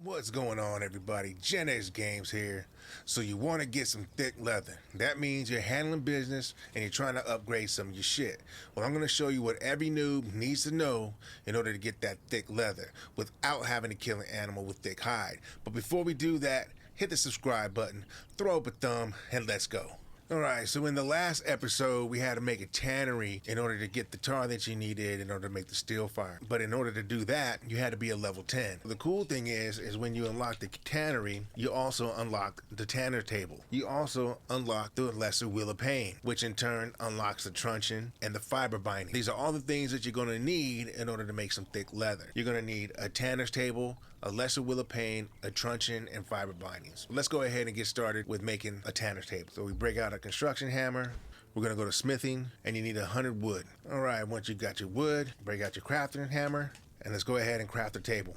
What's going on, everybody? Gen X Games here. So you want to get some thick leather. That means you're handling business and you're trying to upgrade some of your shit. Well, I'm going to show you what every noob needs to know in order to get that thick leather without having to kill an animal with thick hide. But before we do that, hit the subscribe button, throw up a thumb, and let's go. Alright, so in the last episode, we had to make a tannery in order to get the tar that you needed in order to make the steel fire. But in order to do that, you had to be a level 10. The cool thing is when you unlock the tannery, you also unlock the tanner table. You also unlock the lesser wheel of pain, which in turn unlocks the truncheon and the fiber binding. These are all the things that you're going to need in order to make some thick leather. You're going to need a tanner's table, a lesser wheel of pain, a truncheon, and fiber bindings. Let's go ahead and get started with making a tanner's table. So we break out a construction hammer. We're going to go to smithing, and you need 100 wood. All right, once you got your wood, break out your crafting hammer, and let's go ahead and craft the table.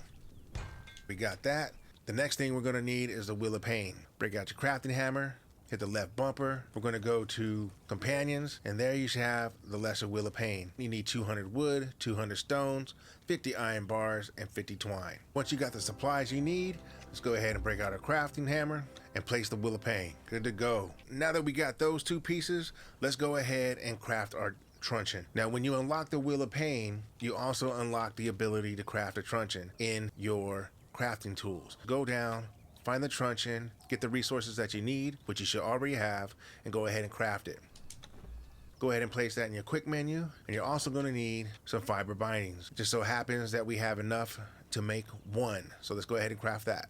We got that. The next thing we're going to need is the wheel of pain. Break out your crafting hammer, hit the left bumper. We're going to go to companions, and there you should have the lesser wheel of pain. You need 200 wood, 200 stones, 50 iron bars, and 50 twine. Once you got the supplies you need, let's go ahead and break out our crafting hammer and place the wheel of pain. Good to go. Now that we got those two pieces, let's go ahead and craft our truncheon. Now, when you unlock the wheel of pain, you also unlock the ability to craft a truncheon in your crafting tools. Go down, find the truncheon, get the resources that you need, which you should already have, and go ahead and craft it. Go ahead and place that in your quick menu, and you're also going to need some fiber bindings. Just so happens that we have enough to make one, so let's go ahead and craft that.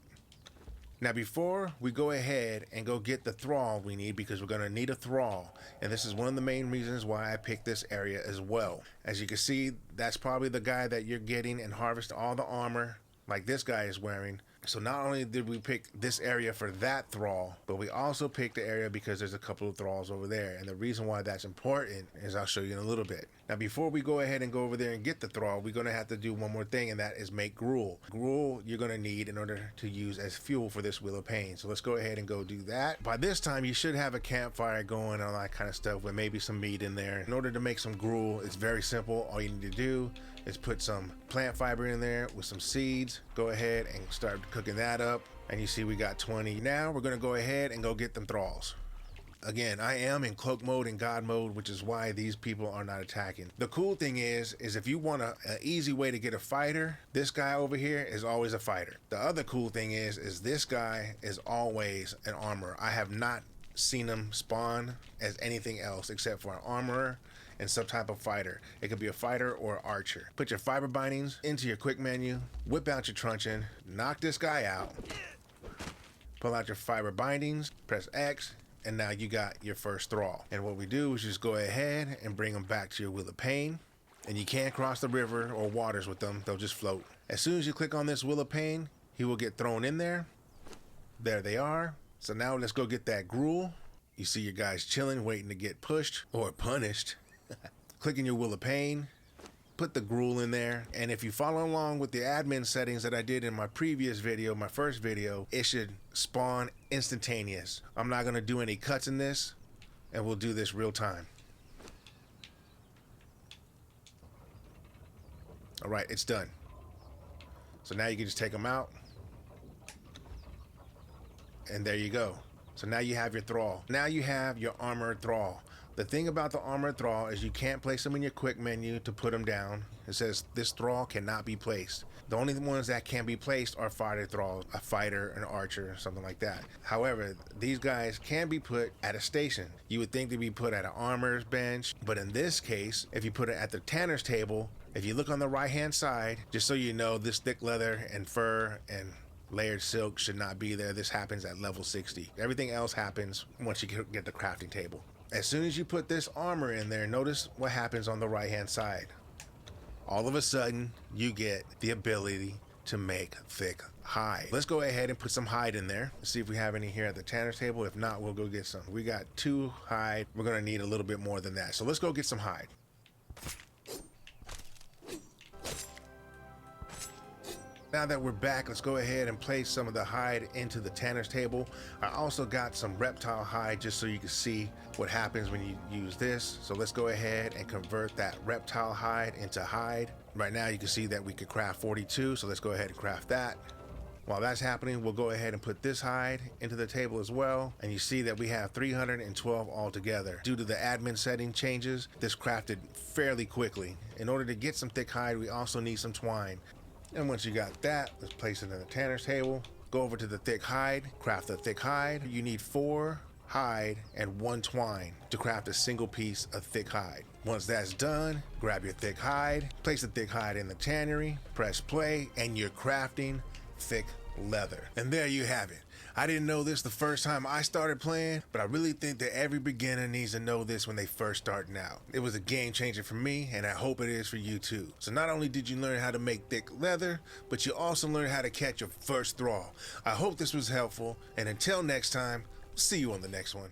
Now, before we go ahead and go get the thrall we need, because we're going to need a thrall, and this is one of the main reasons why I picked this area as well. As you can see, that's probably the guy that you're getting and harvest all the armor like this guy is wearing. So not only did we pick this area for that thrall, but we also picked the area because there's a couple of thralls over there. And the reason why that's important is I'll show you in a little bit. Now, before we go ahead and go over there and get the thrall, we're going to have to do one more thing, and that is make gruel. Gruel you're going to need in order to use as fuel for this wheel of pain. So let's go ahead and go do that. By this time, you should have a campfire going and all that kind of stuff with maybe some meat in there. In order to make some gruel, it's very simple. All you need to do is put some plant fiber in there with some seeds. Go ahead and start cooking that up, and you see we got 20. Now we're going to go ahead and go get them thralls. Again, I am in cloak mode and god mode, which is why these people are not attacking. The cool thing is if you want an easy way to get a fighter, this guy over here is always a fighter. The other cool thing is this guy is always an armorer. I have not seen him spawn as anything else except for an armorer and some type of fighter. It could be a fighter or an archer. Put your fiber bindings into your quick menu, whip out your truncheon, knock this guy out, pull out your fiber bindings, press X, and now you got your first thrall. And what we do is just go ahead and bring them back to your wheel of pain. And you can't cross the river or waters with them, they'll just float. As soon as you click on this wheel of pain, he will get thrown in there. There they are. So now let's go get that gruel. You see your guys chilling, waiting to get pushed or punished. Click in your wheel of pain, put the gruel in there, and if you follow along with the admin settings that I did in my previous video, my first video, it should spawn instantaneous. I'm not going to do any cuts in this, and we'll do this real time. All right, it's done. So now you can just take them out. And there you go. So now you have your thrall. Now you have your armored thrall. The thing about the armored thrall is you can't place them in your quick menu to put them down. It says this thrall cannot be placed. The only ones that can be placed are fighter thralls, a fighter, an archer, something like that. However, these guys can be put at a station. You would think they'd be put at an armorer's bench, but in this case, if you put it at the tanner's table, if you look on the right hand side, just so you know, this thick leather and fur and layered silk should not be there. This happens at level 60. Everything else happens once you get the crafting table. As soon as you put this armor in there, notice what happens on the right hand side. All of a sudden, you get the ability to make thick hide. Let's go ahead and put some hide in there. Let's see if we have any here at the tanner's table. If not, we'll go get some. We got 2 hide. We're going to need a little bit more than that. So let's go get some hide. Now that we're back, let's go ahead and place some of the hide into the tanner's table. I also got some reptile hide just so you can see what happens when you use this. So let's go ahead and convert that reptile hide into hide. Right now you can see that we could craft 42, so let's go ahead and craft that. While that's happening, we'll go ahead and put this hide into the table as well, and you see that we have 312 altogether. Due to the admin setting changes, this crafted fairly quickly. In order to get some thick hide, we also need some twine. And once you got that, let's place it in the tanner's table. Go over to the thick hide, craft the thick hide. You need 4 hide and 1 twine to craft a single piece of thick hide. Once that's done, grab your thick hide, place the thick hide in the tannery, press play, and you're crafting thick leather. And there you have it. I didn't know this the first time I started playing, but I really think that every beginner needs to know this when they first starting out. It was a game changer for me, and I hope it is for you too. So not only did you learn how to make thick leather, but you also learned how to catch your first thrall. I hope this was helpful, and until next time, see you on the next one.